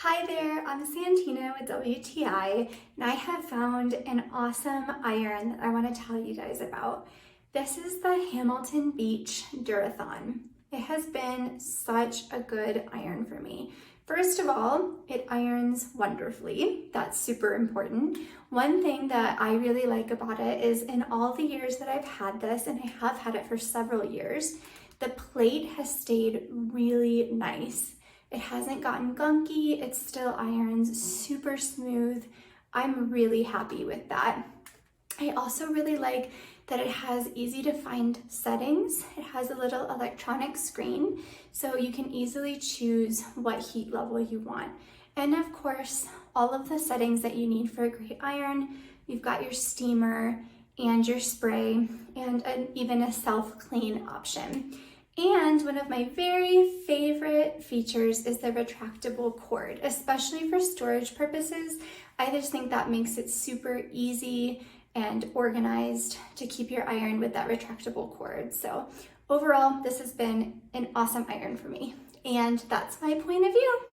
Hi there, I'm Santina with WTI, and I have found an awesome iron that I want to tell you guys about. This is the Hamilton Beach Durathon. It has been such a good iron for me. First of all, it irons wonderfully. That's super important. One thing that I really like about it is in all the years that I've had this, and I have had it for several years, the plate has stayed really nice. It hasn't gotten gunky, it still irons super smooth. I'm really happy with that. I also really like that it has easy to find settings. It has a little electronic screen, so you can easily choose what heat level you want. And of course, all of the settings that you need for a great iron. You've got your steamer and your spray and even a self-clean option. And one of my very favorite features is the retractable cord, especially for storage purposes. I just think that makes it super easy and organized to keep your iron with that retractable cord. So overall, this has been an awesome iron for me. And that's my point of view.